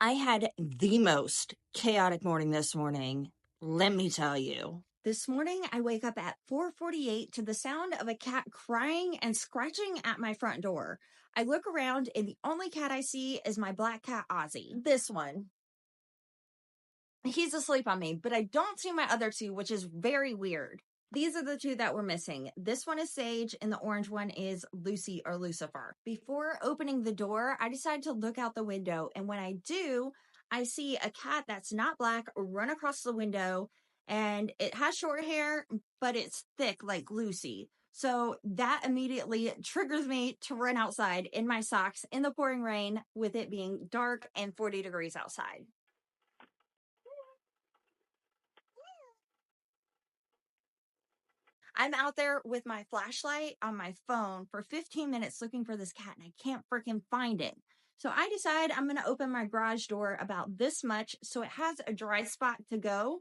I had the most chaotic morning this morning. Let me tell you. This morning, I wake up at 4:48 to the sound of a cat crying and scratching at my front door. I look around and the only cat I see is my black cat, Ozzy. This one. He's asleep on me, but I don't see my other two, which is very weird. These are the two that were missing. This one is Sage, and the orange one is Lucy or Lucifer. Before opening the door, I decide to look out the window, and when I do, I see a cat that's not black run across the window, and it has short hair, but it's thick like Lucy. So that immediately triggers me to run outside in my socks in the pouring rain with it being dark and 40 degrees outside. I'm out there with my flashlight on my phone for 15 minutes looking for this cat and I can't freaking find it. So I decide I'm going to open my garage door about this much so it has a dry spot to go.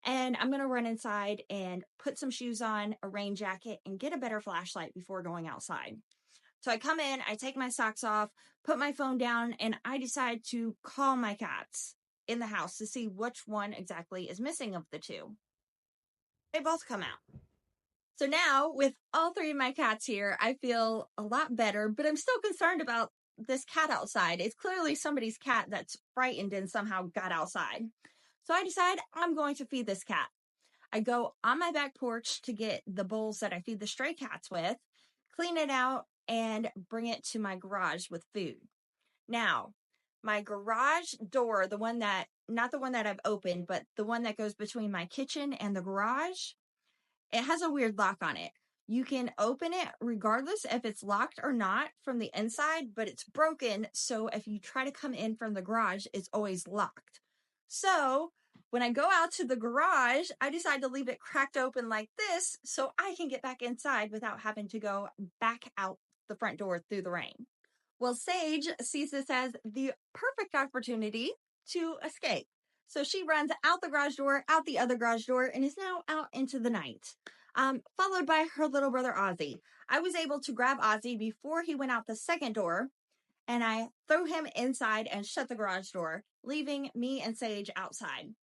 And I'm going to run inside and put some shoes on, a rain jacket, and get a better flashlight before going outside. So I come in, I take my socks off, put my phone down, and I decide to call my cats in the house to see which one exactly is missing of the two. They both come out. So now, with all three of my cats here, I feel a lot better, but I'm still concerned about this cat outside. It's clearly somebody's cat that's frightened and somehow got outside. So I decide I'm going to feed this cat. I go on my back porch to get the bowls that I feed the stray cats with, clean it out, and bring it to my garage with food. Now, my garage door, not the one that I've opened, but the one that goes between my kitchen and the garage, it has a weird lock on it. You can open it regardless if it's locked or not from the inside, but it's broken. So if you try to come in from the garage, it's always locked. So when I go out to the garage, I decide to leave it cracked open like this so I can get back inside without having to go back out the front door through the rain. Well, Sage sees this as the perfect opportunity to escape. So she runs out the garage door, out the other garage door, and is now out into the night, followed by her little brother, Ozzy. I was able to grab Ozzy before he went out the second door, and I threw him inside and shut the garage door, leaving me and Sage outside.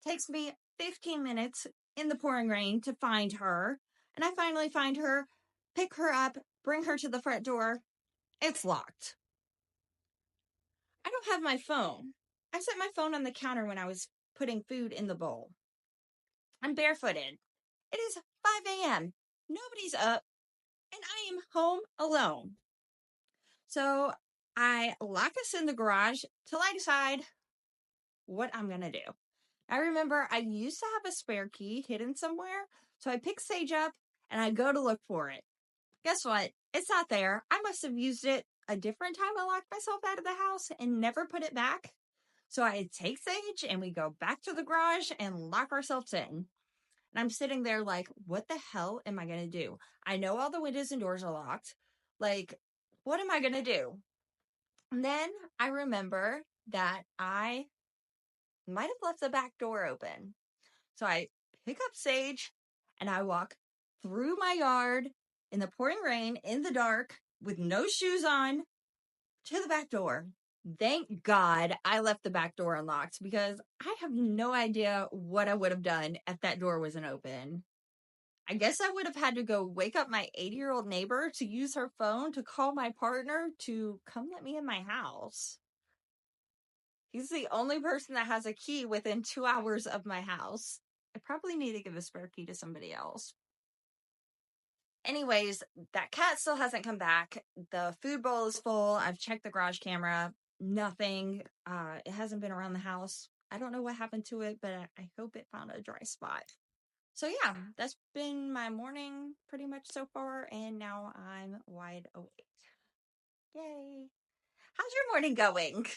Takes me 15 minutes in the pouring rain to find her, and I finally find her, pick her up, bring her to the front door. It's locked. I don't have my phone. I set my phone on the counter when I was putting food in the bowl. I'm barefooted. It is 5 a.m. Nobody's up, and I am home alone. So I lock us in the garage till I decide what I'm going to do. I remember I used to have a spare key hidden somewhere, so I pick Sage up and I go to look for it. Guess what? It's not there. I must have used it a different time I locked myself out of the house and never put it back. So I take Sage and we go back to the garage and lock ourselves in. And I'm sitting there like, what the hell am I going to do? I know all the windows and doors are locked. Like, what am I going to do? And then I remember that I might have left the back door open. So I pick up Sage and I walk through my yard in the pouring rain in the dark with no shoes on to the back door. Thank God I left the back door unlocked because I have no idea what I would have done if that door wasn't open. I guess I would have had to go wake up my 80-year-old neighbor to use her phone to call my partner to come let me in my house. He's the only person that has a key within 2 hours of my house. I probably need to give a spare key to somebody else. Anyways, that cat still hasn't come back. The food bowl is full. I've checked the garage camera. Nothing. It hasn't been around the house. I don't know what happened to it, but I hope it found a dry spot. So yeah, that's been my morning pretty much so far, and now I'm wide awake. Yay. How's your morning going?